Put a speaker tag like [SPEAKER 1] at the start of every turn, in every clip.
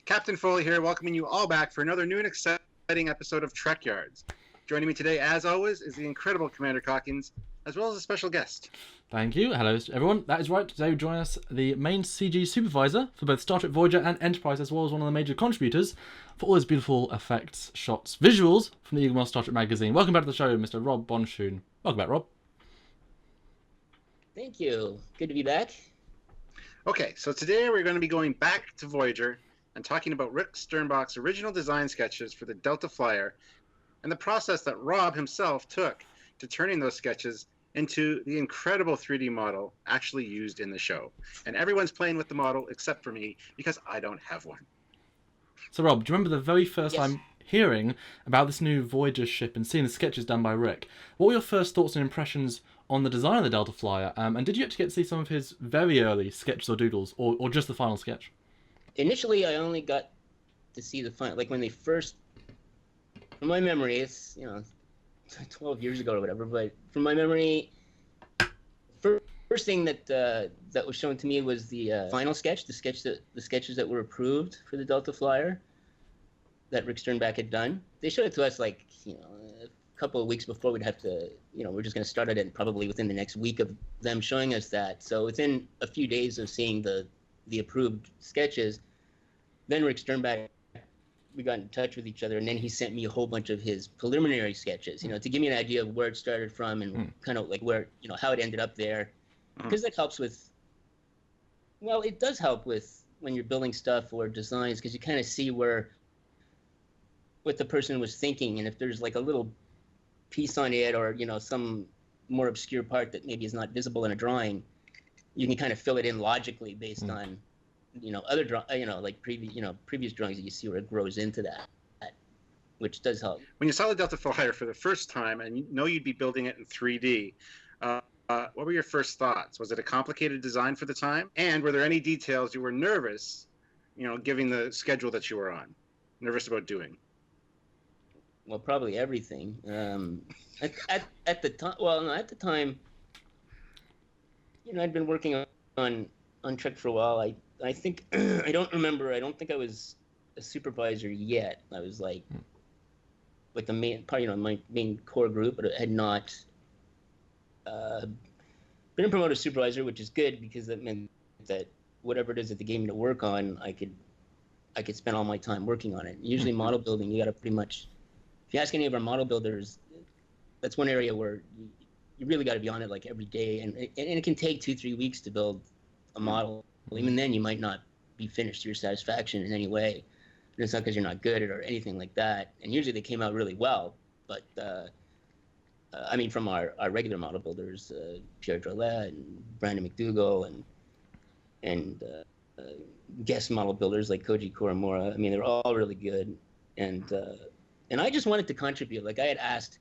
[SPEAKER 1] Captain Foley here, welcoming you all back for another new and exciting episode of Trekyards. Joining me today, as always, is the incredible Commander Calkins, as well as a special guest.
[SPEAKER 2] Thank you. Hello, everyone. That is right. Today we join us the main CG supervisor for both Star Trek Voyager and Enterprise, as well as one of the major contributors for all those beautiful effects, shots, visuals from the Eagle Star Trek magazine. Welcome back to the show, Mr. Rob Bonchune. Welcome back, Rob.
[SPEAKER 3] Thank you. Good to be back.
[SPEAKER 1] Okay, so today we're going to be going back to Voyager and talking about Rick Sternbachs' original design sketches for the Delta Flyer and the process that Rob himself took to turning those sketches into the incredible 3D model actually used in the show. And everyone's playing with the model except for me because I don't have one.
[SPEAKER 2] So Rob, do you remember the very first time hearing about this new Voyager ship and seeing the sketches done by Rick? What were your first thoughts and impressions on the design of the Delta Flyer? And did you actually get to see some of his very early sketches or doodles, or just the final sketch?
[SPEAKER 3] Initially, I only got to see the final, like when they first, from my memory, it's, 12 years ago or whatever, but from my memory, first thing that that was shown to me was the final sketch, the sketches that were approved for the Delta Flyer that Rick Sternbach had done. They showed it to us like, a couple of weeks before we'd have to, we're just going to start it probably within the next week of them showing us that. So within a few days of seeing the approved sketches, then Rick Sternbach, we got in touch with each other, and then he sent me a whole bunch of his preliminary sketches, to give me an idea of where it started from and kind of like where, how it ended up there. Because that helps with, well, it does help with when you're building stuff or designs, because you kind of see what the person was thinking, and if there's like a little piece on it or, some more obscure part that maybe is not visible in a drawing, you can kind of fill it in logically based on other previous drawings that you see where it grows into that, which does help.
[SPEAKER 1] When you saw the Delta Flyer for the first time and you know you'd be building it in 3D, what were your first thoughts? Was it a complicated design for the time? And were there any details you were nervous, given the schedule that you were on, nervous about doing?
[SPEAKER 3] Well, probably everything. At the time, at the time, I'd been working on Trek for a while. I think I don't think I was a supervisor yet. I was like the main part, my main core group, but I had not been promoted to supervisor, which is good because that meant that whatever it is that they gave me to work on, I could spend all my time working on it. Usually model building, you got to pretty much, if you ask any of our model builders, that's one area where you really got to be on it like every day, and it can take 2-3 weeks to build a model. Well, even then, you might not be finished to your satisfaction in any way. And it's not because you're not good at it or anything like that. And usually they came out really well. But, from our regular model builders, Pierre Drolet and Brandon McDougall and guest model builders like Koji Koromura, they're all really good. And I just wanted to contribute. Like I had asked,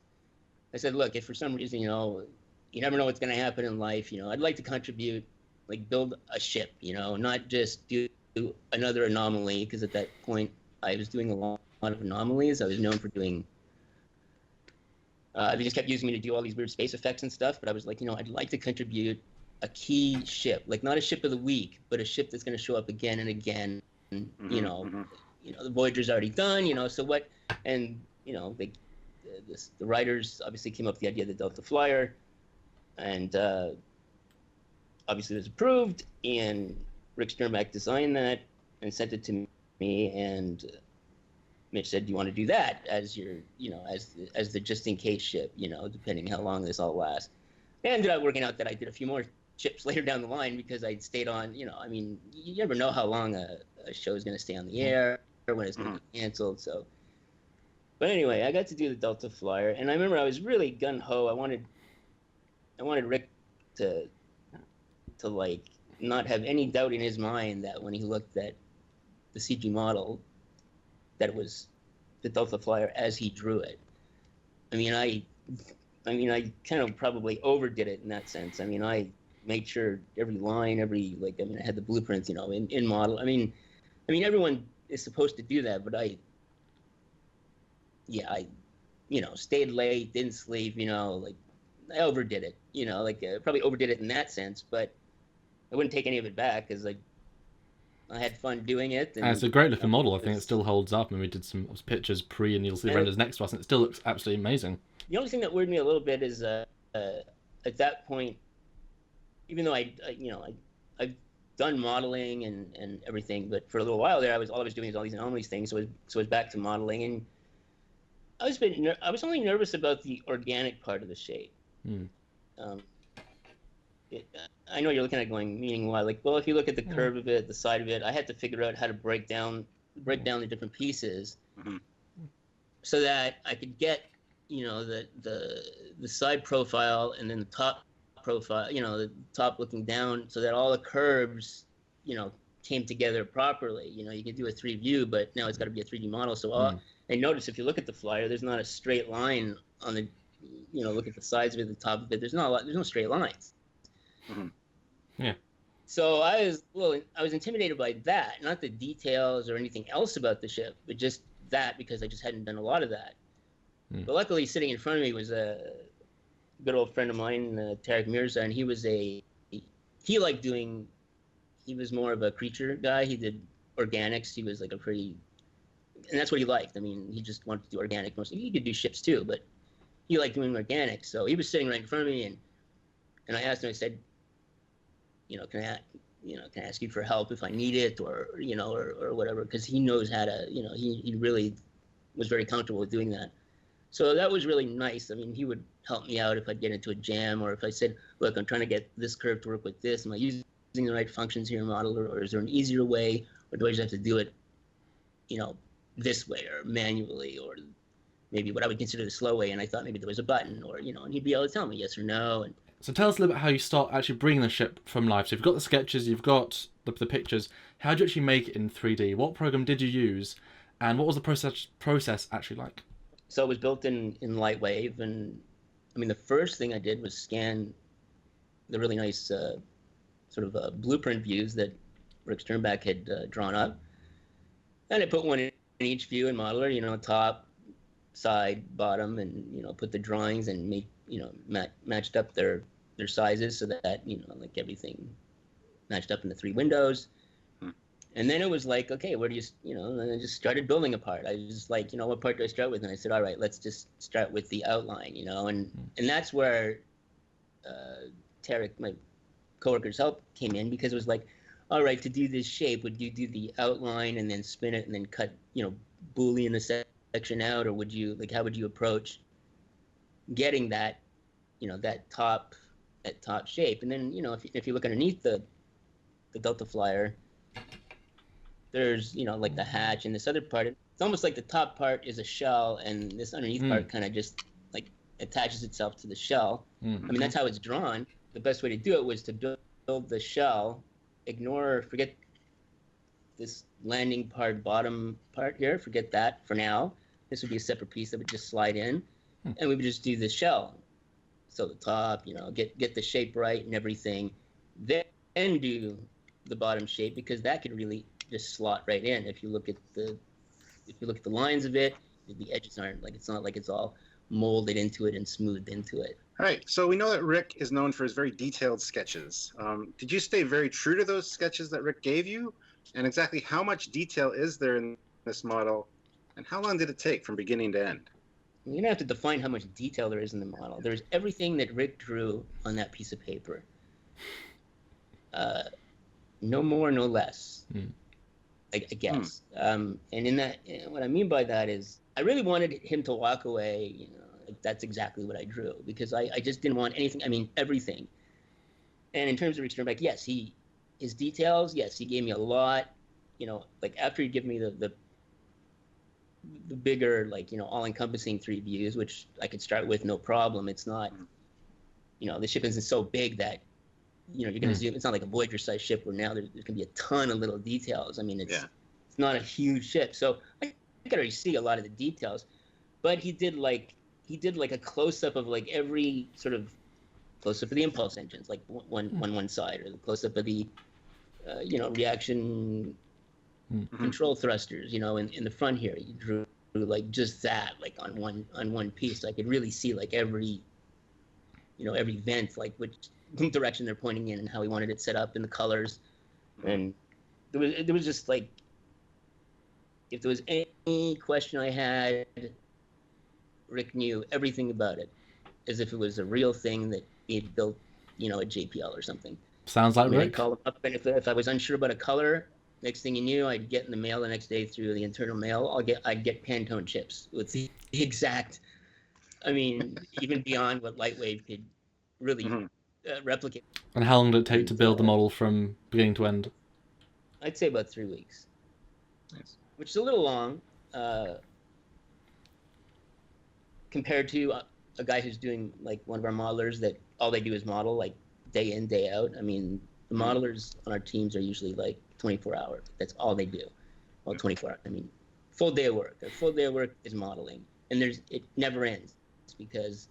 [SPEAKER 3] I said, look, if for some reason, you never know what's going to happen in life, I'd like to contribute, like build a ship, not just do another anomaly, because at that point I was doing a lot of anomalies. I was known for doing, they just kept using me to do all these weird space effects and stuff, but I was like, I'd like to contribute a key ship, like not a ship of the week, but a ship that's going to show up again and again. The Voyager's already done, so what, and, the writers obviously came up with the idea of the Delta Flyer, and obviously it was approved, and Rick Sternbach designed that and sent it to me, and Mitch said, do you want to do that as your, as the just-in-case ship, depending how long this all lasts. It ended up working out that I did a few more ships later down the line because I'd stayed on, you never know how long a show is going to stay on the air or when it's going to be canceled, so. But anyway, I got to do the Delta Flyer, and I remember I was really gung-ho. I wanted Rick to like not have any doubt in his mind that when he looked at the CG model, that it was the Delta Flyer as he drew it. I kind of probably overdid it in that sense. I made sure every line, I had the blueprints, in model. Everyone is supposed to do that, but I stayed late, didn't sleep, I overdid it, probably overdid it in that sense, but I wouldn't take any of it back because I had fun doing it.
[SPEAKER 2] And it's a great looking model. I think it still holds up. And we did some pictures pre, and you'll see the renders next to us, and it still looks absolutely amazing.
[SPEAKER 3] The only thing that weirded me a little bit is at that point, even though I've done modeling and everything, but for a little while there, all I was doing is all these anomalies things. So I was back to modeling, and I was only nervous about the organic part of the shape. I know you're looking at it going, meaning why? Like, well, if you look at the curve of it, the side of it, I had to figure out how to break down the different pieces, so that I could get, the side profile and then the top profile, the top looking down, so that all the curves, came together properly. You could do a 3D view, but now it's got to be a 3D model. So and notice if you look at the flyer, there's not a straight line on the, look at the sides of it, the top of it. There's no straight lines.
[SPEAKER 2] Yeah.
[SPEAKER 3] So I was intimidated by that, not the details or anything else about the ship, but just that, because I just hadn't done a lot of that. But luckily, sitting in front of me was a good old friend of mine, Tarek Mirza, and he was more of a creature guy. He did organics. He was like and that's what he liked. I mean, he just wanted to do organic mostly. He could do ships too, but he liked doing organics. So he was sitting right in front of me, and I asked him, I said, can I ask you for help if I need it, or whatever, because he knows how to, he really was very comfortable with doing that. So that was really nice. I mean, he would help me out if I'd get into a jam, or if I said, look, I'm trying to get this curve to work with this. Am I using the right functions here in Modeler, or is there an easier way, or do I just have to do it, this way, or manually, or maybe what I would consider the slow way? And I thought maybe there was a button, or, and he'd be able to tell me yes or no. And
[SPEAKER 2] so tell us a little bit how you start actually bringing the ship from life. So you've got the sketches, you've got the pictures. How did you actually make it in 3D? What program did you use? And what was the process actually like?
[SPEAKER 3] So it was built in Lightwave. And I mean, the first thing I did was scan the really nice sort of blueprint views that Rick Sternbachs had drawn up. And I put one in each view in Modeler, top, side, bottom, and, put the drawings and made, matched up their sizes so that, like everything matched up in the 3 windows. And then it was like, okay, where do you, and I just started building a part. I was just like, what part do I start with? And I said, all right, let's just start with the outline, and that's where Tarek, my coworker's help, came in, because it was like, all right, to do this shape, would you do the outline and then spin it and then cut, Boolean the section out, or would you, like, how would you approach getting that, that top shape? And then, if you look underneath the Delta Flyer, there's, like the hatch and this other part. It's almost like the top part is a shell, and this underneath part kind of just like attaches itself to the shell. I mean, that's how it's drawn. The best way to do it was to build the shell, forget this landing part, bottom part here, forget that for now. This would be a separate piece that would just slide in, and we would just do the shell. So the top, get the shape right and everything, then do the bottom shape, because that could really just slot right in. If you look at the lines of it, the edges aren't like, it's not like it's all molded into it and smoothed into it.
[SPEAKER 1] All right, so we know that Rick is known for his very detailed sketches. Did you stay very true to those sketches that Rick gave you? And exactly how much detail is there in this model? And how long did it take from beginning to end?
[SPEAKER 3] You're going to have to define how much detail there is in the model. There's everything that Rick drew on that piece of paper. No more, no less, I guess. And in that, what I mean by that is, I really wanted him to walk away, like, that's exactly what I drew, because I just didn't want anything, I mean, everything. And in terms of Rick Sternbachs, yes, his details, yes, he gave me a lot, like after he'd given me the bigger, like, all-encompassing 3 views, which I could start with no problem. It's not, the ship isn't so big that, you're going to zoom. It's not like a Voyager-sized ship where now there's going to be a ton of little details. I mean, it's not a huge ship, so I could already see a lot of the details. But he did like a close-up of like every sort of close-up of the impulse engines, like one side, or the close-up of the reaction control thrusters, in the front here. He drew like just that, like on one piece. So I could really see like every vent, like which direction they're pointing in, and how he wanted it set up, in the colors. And there was just like, if there was any question I had, Rick knew everything about it, as if it was a real thing that he had built, you know, at JPL or something.
[SPEAKER 2] Sounds like Rick.
[SPEAKER 3] I'd call him up, and if I was unsure about a color, next thing you knew, I'd get in the mail the next day through the internal mail. I'd get Pantone chips with the exact, I mean, even beyond what Lightwave could really replicate.
[SPEAKER 2] And how long did it take to build the model from beginning to end?
[SPEAKER 3] I'd say about 3 weeks.
[SPEAKER 1] Nice.
[SPEAKER 3] Which is a little long compared to a guy who's doing like one of our modelers that all they do is model like day in, day out. I mean, the modelers on our teams are usually like 24 hours. That's all they do. Well, 24 hours. I mean, full day of work. A full day of work is modeling. And it never ends. It's because,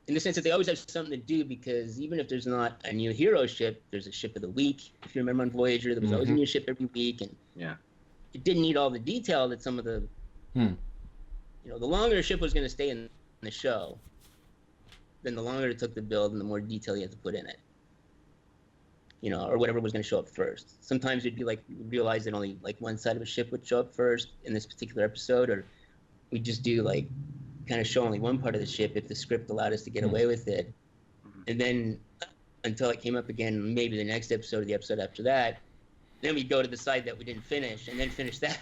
[SPEAKER 3] in the sense that they always have something to do, because even if there's not a new hero ship, there's a ship of the week. If you remember on Voyager, there was always a new ship every week. And it didn't need all the detail that some of the, you know, the longer a ship was going to stay in the show, then the longer it took to build and the more detail you had to put in it. You know, or whatever was going to show up first. Sometimes it'd be like, you realize that only like one side of a ship would show up first in this particular episode, or we'd just do like, kind of show only one part of the ship if the script allowed us to get away with it. And then until it came up again, maybe the next episode or the episode after that, then we'd go to the side that we didn't finish and then finish that.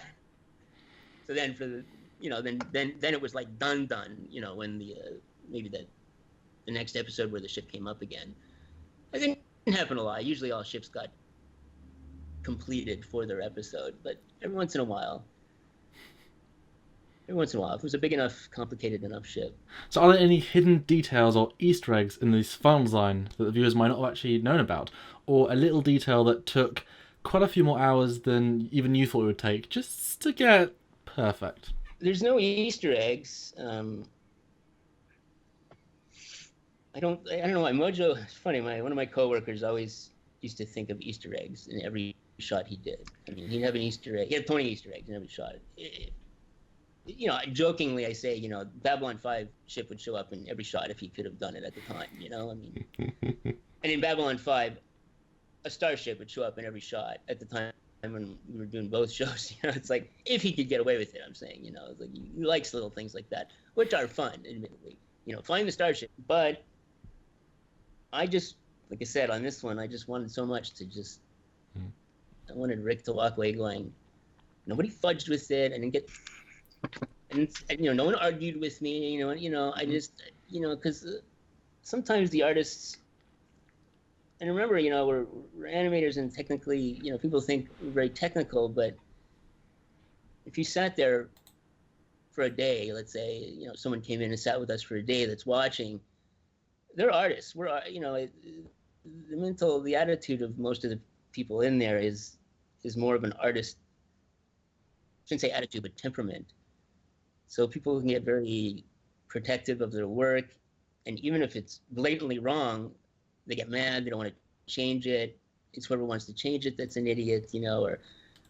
[SPEAKER 3] So then for the, you know, then it was like done, you know, when the, maybe the next episode where the ship came up again. It didn't happen a lot. Usually all ships got completed for their episode, but every once in a while, if it was a big enough, complicated enough ship.
[SPEAKER 2] So are there any hidden details or Easter eggs in this final design that the viewers might not have actually known about? Or a little detail that took quite a few more hours than even you thought it would take, just to get perfect?
[SPEAKER 3] There's no Easter eggs. I don't know why. Mojo, it's funny, one of my coworkers always used to think of Easter eggs in every shot he did. I mean, he'd have an Easter egg. He had 20 Easter eggs in every shot. You know, jokingly I say, you know, Babylon 5 ship would show up in every shot if he could have done it at the time, you know? I mean, and in Babylon 5, a starship would show up in every shot at the time when we were doing both shows. You know, it's like, if he could get away with it, I'm saying, you know, it's like he likes little things like that, which are fun, admittedly. You know, flying the starship. But I just, like I said, on this one, I just wanted so much to just, I wanted Rick to walk away going, nobody fudged with it, and then get... And you know, no one argued with me. You know, I just, you know, because sometimes the artists, and remember, you know, we're animators, and technically, you know, people think we're very technical, but if you sat there for a day, let's say, you know, someone came in and sat with us for a day that's watching, they're artists. We're, you know, the attitude of most of the people in there is more of an artist. I shouldn't say attitude, but temperament. So people can get very protective of their work, and even if it's blatantly wrong, they get mad. They don't want to change it. It's whoever wants to change it that's an idiot, you know, or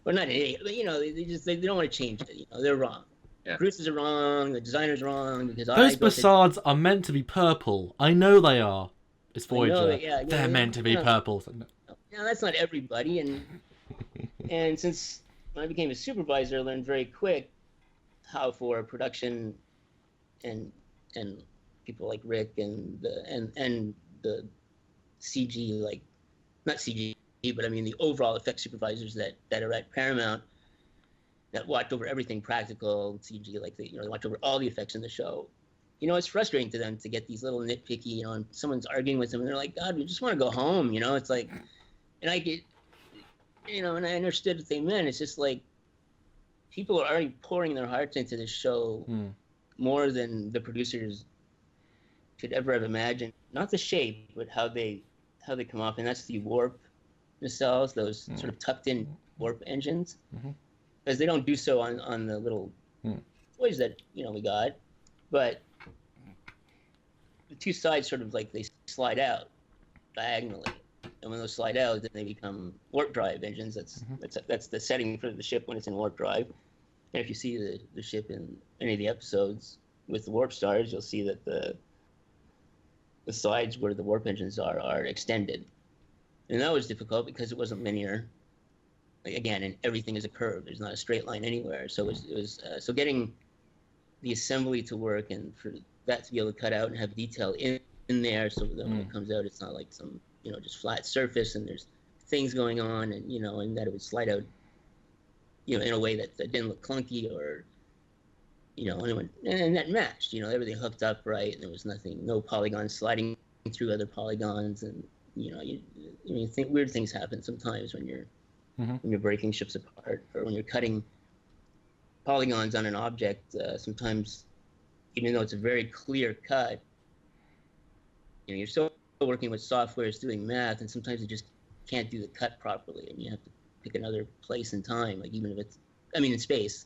[SPEAKER 3] not an idiot, but you know, they don't want to change it. You know, they're wrong. Yeah. The producers are wrong. The designer's wrong because
[SPEAKER 2] those facades are meant to be purple. I know they are. It's Voyager. They're meant to be purple.
[SPEAKER 3] No, that's not everybody, and since when I became a supervisor, I learned very quick how for production and people like Rick and the CG, like not CG, but I mean the overall effect supervisors that are at Paramount that watch over everything practical CG, like they watch over all the effects in the show. You know, it's frustrating to them to get these little nitpicky, you know, and someone's arguing with them and they're like, God, we just want to go home, you know. It's like, and I get, you know, and I understood what they meant. It's just like, people are already pouring their hearts into this show more than the producers could ever have imagined. Not the shape, but how they come off, and that's the warp nacelles, those sort of tucked in warp engines, because they don't do so on the little toys that, you know, we got, but the two sides sort of like they slide out diagonally, and when those slide out, then they become warp drive engines. That's the setting for the ship when it's in warp drive. And if you see the ship in any of the episodes with the warp stars, you'll see that the sides where the warp engines are extended. And that was difficult because it wasn't linear. again, and everything is a curve. There's not a straight line anywhere. So it was so getting the assembly to work and for that to be able to cut out and have detail in there, so that when it comes out, it's not like some just flat surface and there's things going on, and and that it would slide out in a way that didn't look clunky or and that matched. Everything hooked up right, and there was no polygons sliding through other polygons, and you think weird things happen sometimes when you're breaking ships apart, or when you're cutting polygons on an object. Sometimes, even though it's a very clear cut, you're still working with software, it's doing math, and sometimes you just can't do the cut properly, and you have to pick another place and time. Like even if it's, in space,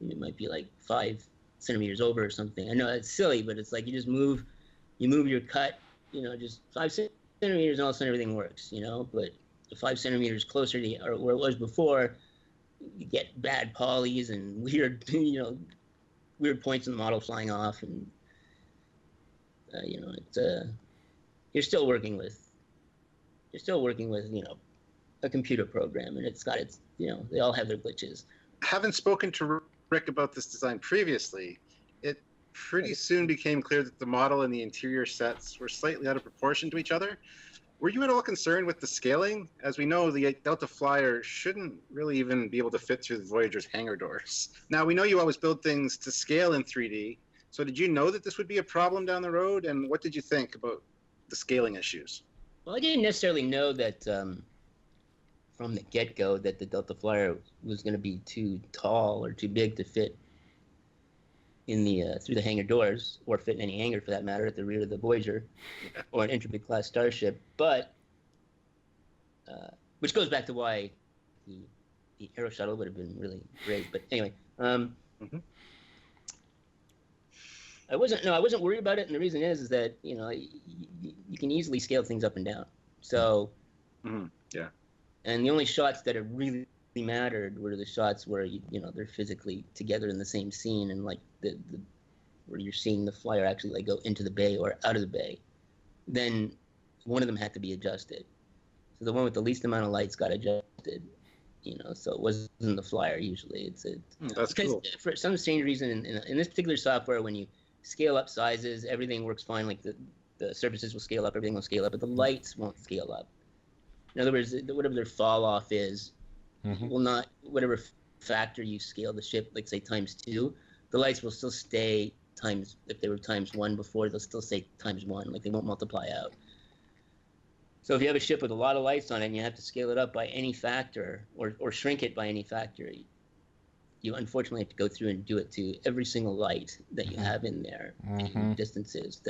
[SPEAKER 3] it might be like 5 centimeters over or something. I know it's silly, but it's like you move your cut, just 5 centimeters, and all of a sudden everything works, But the 5 centimeters closer to or where it was before, you get bad polys and weird, weird points in the model flying off, and it's you're still working with a computer program, and it's got its they all have their glitches.
[SPEAKER 1] Having spoken to Rick about this design previously, it pretty soon became clear that the model and the interior sets were slightly out of proportion to each other. Were you at all concerned with the scaling? As we know, the Delta Flyer shouldn't really even be able to fit through the Voyager's hangar doors. Now, we know you always build things to scale in 3D, so did you know that this would be a problem down the road, and what did you think about the scaling issues?
[SPEAKER 3] Well, I didn't necessarily know that from the get-go that the Delta Flyer was going to be too tall or too big to fit in the through the hangar doors, or fit in any hangar for that matter, at the rear of the Voyager or an Entropy-class starship. But which goes back to why the Aero Shuttle would have been really great. But anyway, I wasn't worried about it, and the reason is that you can easily scale things up and down. So
[SPEAKER 1] yeah.
[SPEAKER 3] And the only shots that it really mattered were the shots where they're physically together in the same scene, and like the where you're seeing the flyer actually like go into the bay or out of the bay. Then one of them had to be adjusted. So the one with the least amount of lights got adjusted. So it wasn't the flyer usually.
[SPEAKER 1] That's cool.
[SPEAKER 3] For some strange reason, in this particular software, when you scale up sizes, everything works fine. Like the surfaces will scale up, everything will scale up, but the lights won't scale up. In other words, whatever their fall off is, will not, whatever factor you scale the ship, like say ×2, the lights will still stay times, if they were ×1 before, they'll still stay ×1, like they won't multiply out. So if you have a ship with a lot of lights on it and you have to scale it up by any factor, or shrink it by any factor, you unfortunately have to go through and do it to every single light that you have in there, distances.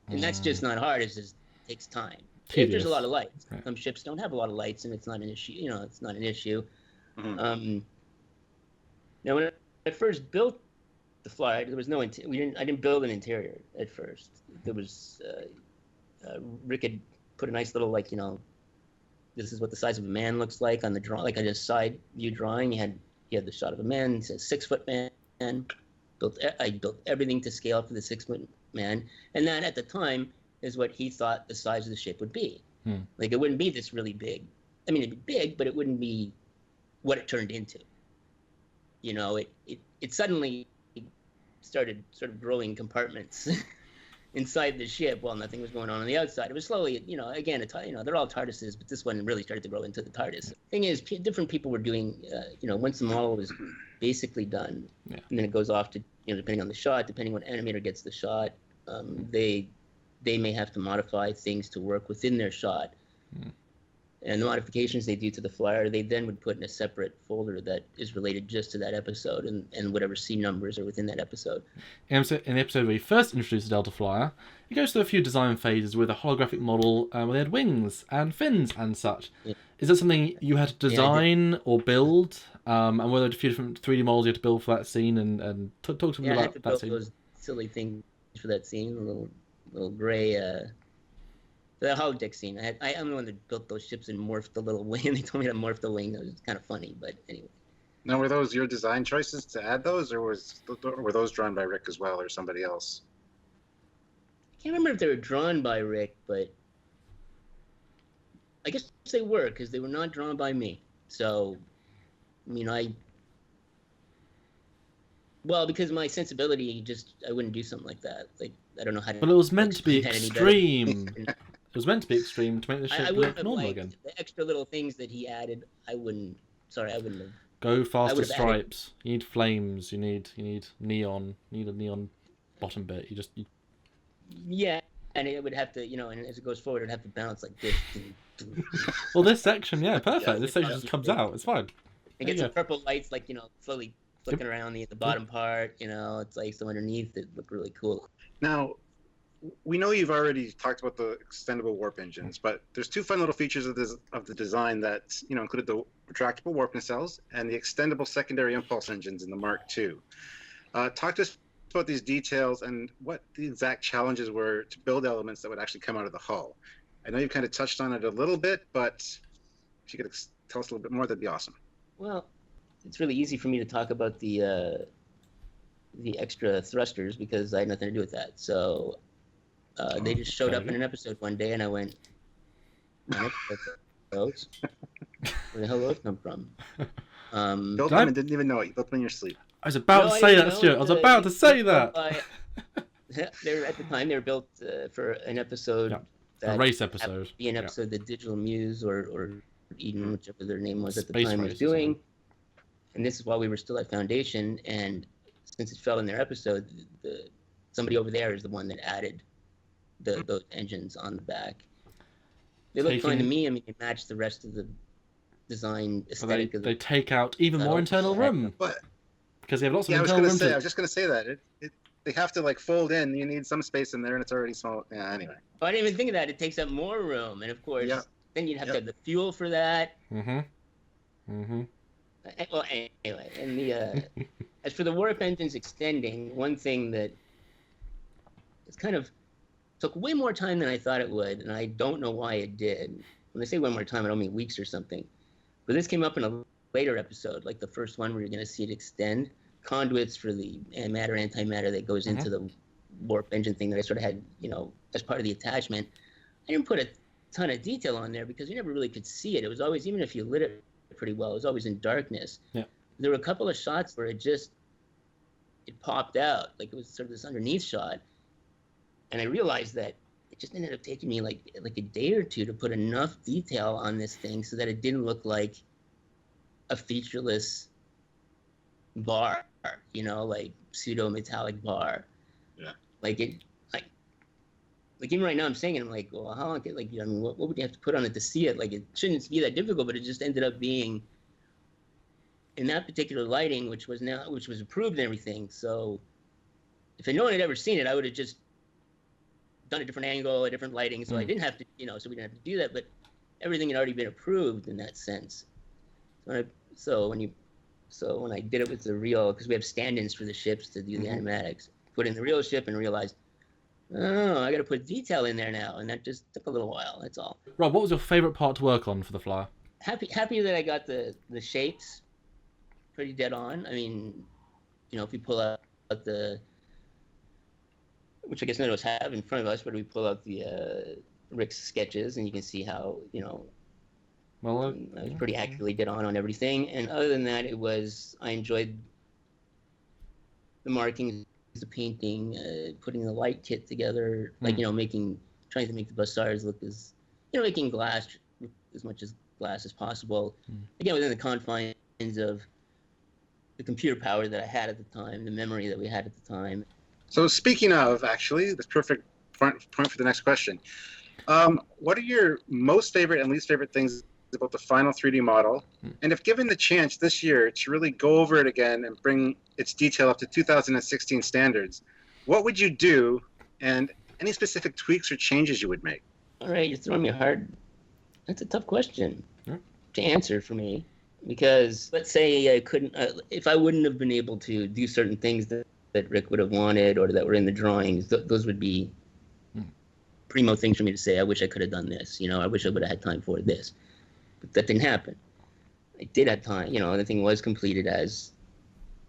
[SPEAKER 3] And that's just not hard, it just takes time. If there's a lot of lights. Right. Some ships don't have a lot of lights, and it's not an issue. It's not an issue. Now, when I first built the Flyer, there was no. I didn't build an interior at first. There was Rick had put a nice little this is what the size of a man looks like on the drawing, like on a side view drawing. He had the shot of a man. It says 6-foot man. I built everything to scale up to the 6-foot man, and that at the time is what he thought the size of the ship would be. Like it wouldn't be this really big. I mean, it'd be big, but it wouldn't be what it turned into. It suddenly started sort of growing compartments inside the ship while nothing was going on the outside. It was slowly, again, they're all TARDISes, but this one really started to grow into the TARDIS. Thing is, different people were doing, once the model was basically done, and then it goes off to, depending on the shot, depending what animator gets the shot, they may have to modify things to work within their shot. And the modifications they do to the Flyer, they then would put in a separate folder that is related just to that episode and whatever scene numbers are within that episode.
[SPEAKER 2] In the episode where you first introduced the Delta Flyer, it goes through a few design phases with a holographic model where they had wings and fins and such. Yeah. Is that something you had to design or build? And were there a few different 3D models you had to build for that scene? And talk to me about that scene.
[SPEAKER 3] I had to build those silly things for that scene, a little gray... the holodeck scene. I'm the one that built those ships and morphed the little wing. And they told me to morph the wing. That was kind of funny, but anyway.
[SPEAKER 1] Now, were those your design choices to add those, or were those drawn by Rick as well, or somebody else?
[SPEAKER 3] I can't remember if they were drawn by Rick, but I guess they were, because they were not drawn by me. So I mean, well, because my sensibility, I wouldn't do something like that. Like, I don't know how to.
[SPEAKER 2] But it was meant to be
[SPEAKER 3] explain that any better.
[SPEAKER 2] extreme. It was meant to be extreme to make the
[SPEAKER 3] I
[SPEAKER 2] ship
[SPEAKER 3] wouldn't
[SPEAKER 2] look
[SPEAKER 3] have
[SPEAKER 2] normal
[SPEAKER 3] liked
[SPEAKER 2] again.
[SPEAKER 3] the extra little things that he added. I wouldn't have.
[SPEAKER 2] Go faster
[SPEAKER 3] would've added-
[SPEAKER 2] stripes. You need flames. You need neon. You need a neon bottom bit.
[SPEAKER 3] Yeah, and it would have to, and as it goes forward, it would have to bounce like this.
[SPEAKER 2] Well, this section, yeah, perfect.
[SPEAKER 3] Yeah,
[SPEAKER 2] This section just comes out. It's fine.
[SPEAKER 3] It gets some purple lights, like, slowly flicking around the bottom part. It's like, so underneath it look really cool.
[SPEAKER 1] Now, we know you've already talked about the extendable warp engines, but there's two fun little features of the design that included the retractable warp nacelles and the extendable secondary impulse engines in the Mark II. Talk to us about these details and what the exact challenges were to build elements that would actually come out of the hull. I know you've kind of touched on it a little bit, but if you could tell us a little bit more, that'd be awesome.
[SPEAKER 3] Well, it's really easy for me to talk about the extra thrusters because I had nothing to do with that. So they just showed up in an episode one day, and I went, those? Where the hell did those come from?
[SPEAKER 1] Built them and didn't even know it. You built them in your sleep.
[SPEAKER 2] I was about to say that, Stuart. I was about to say that.
[SPEAKER 3] They were, at the time, they were built for an episode.
[SPEAKER 2] A race episode.
[SPEAKER 3] Be an episode that Digital Muse or Eden, whichever their name was at the time, was doing. And this is while we were still at Foundation. And since it fell in their episode, somebody over there is the one that added those engines on the back. They look fine to me. I mean, they match the rest of the design aesthetic.
[SPEAKER 2] They take out even more internal room.
[SPEAKER 1] But
[SPEAKER 2] because they have lots of internal room.
[SPEAKER 1] I was just going to say that. They have to fold in. You need some space in there, and it's already small. Yeah, anyway.
[SPEAKER 3] Oh, I didn't even think of that. It takes up more room, and of course, then you'd have to have the fuel for that. Well, anyway, and as for the warp engines extending, one thing that it's kind of took way more time than I thought it would, and I don't know why it did. When I say way more time, I don't mean weeks or something. But this came up in a later episode, like the first one where you're going to see it extend. Conduits for the matter, antimatter that goes into the warp engine thing that I sort of had, as part of the attachment. I didn't put a ton of detail on there because you never really could see it. It was always, even if you lit it pretty well, it was always in darkness. Yeah. There were a couple of shots where it popped out, like it was sort of this underneath shot. And I realized that it just ended up taking me like a day or two to put enough detail on this thing so that it didn't look like a featureless bar, like pseudo metallic bar. Yeah. Like even right now I'm saying it, I'm like, well, how long? What would you have to put on it to see it? Like, it shouldn't be that difficult, but it just ended up being in that particular lighting, which was approved and everything. So if no one had ever seen it, I would have just done a different angle, a different lighting, so I didn't have to, so we didn't have to do that. But everything had already been approved in that sense. So when I did it with the real, because we have stand-ins for the ships to do the animatics, put in the real ship and realized, oh, I got to put detail in there now, and that just took a little while. That's all.
[SPEAKER 2] Rob, what was your favorite part to work on for the Flyer?
[SPEAKER 3] Happy that I got the shapes pretty dead on. I mean, if we pull out which I guess none of us have in front of us, but we pull out the Rick's sketches, and you can see how well, I was pretty accurately dead on everything. And other than that, I enjoyed the markings, the painting, putting the light kit together, trying to make the Bassars look as, making glass as much as glass as possible. Again, within the confines of the computer power that I had at the time, the memory that we had at the time.
[SPEAKER 1] So speaking of, actually, the perfect point for the next question. What are your most favorite and least favorite things about the final 3D model? And if given the chance this year to really go over it again and bring its detail up to 2016 standards, what would you do, and any specific tweaks or changes you would make?
[SPEAKER 3] All right, you're throwing me hard. That's a tough question to answer for me, because let's say I couldn't, if I wouldn't have been able to do certain things that Rick would have wanted or that were in the drawings, those would be primo things for me to say. I wish I could have done this. I wish I would have had time for this. But that didn't happen. I did have time. The thing was completed as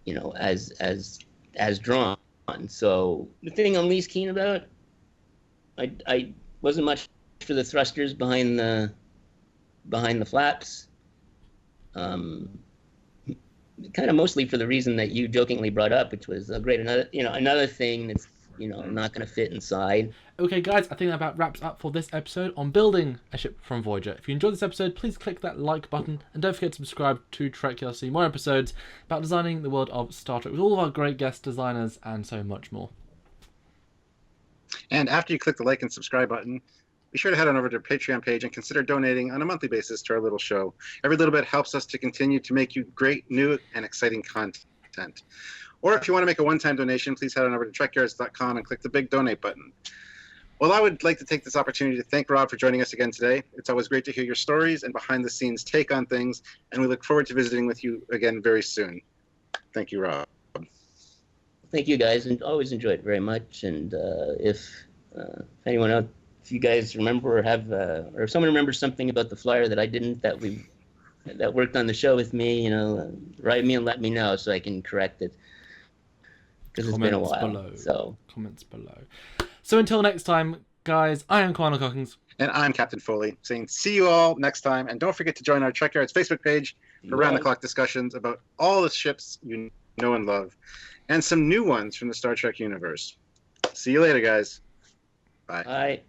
[SPEAKER 3] drawn. So the thing I'm least keen about, I wasn't much for the thrusters behind the flaps. kind of mostly for the reason that you jokingly brought up, which was a great another thing that's not going to fit inside.
[SPEAKER 2] Okay, guys, I think that about wraps up for this episode on building a ship from Voyager. If you enjoyed this episode, please click that like button, and don't forget to subscribe to Trekyards to see more episodes about designing the world of Star Trek with all of our great guest designers and so much more.
[SPEAKER 1] And after you click the like and subscribe button, be sure to head on over to our Patreon page and consider donating on a monthly basis to our little show. Every little bit helps us to continue to make you great, new, and exciting content. Or if you want to make a one-time donation, please head on over to trekyards.com and click the big donate button. Well, I would like to take this opportunity to thank Rob for joining us again today. It's always great to hear your stories and behind-the-scenes take on things, and we look forward to visiting with you again very soon. Thank you, Rob.
[SPEAKER 3] Thank you, guys, and always enjoy it very much. And if anyone else, if you guys remember or have, or if someone remembers something about the flyer that I didn't, that worked on the show with me, write me and let me know so I can correct it. Because it's been a while. Below.
[SPEAKER 2] Comments below. So until next time, guys, I am Quanah Cockings.
[SPEAKER 1] And I'm Captain Foley, saying see you all next time. And don't forget to join our Trekyards Facebook page for round-the-clock discussions about all the ships you know and love, and some new ones from the Star Trek universe. See you later, guys. Bye.
[SPEAKER 3] Bye.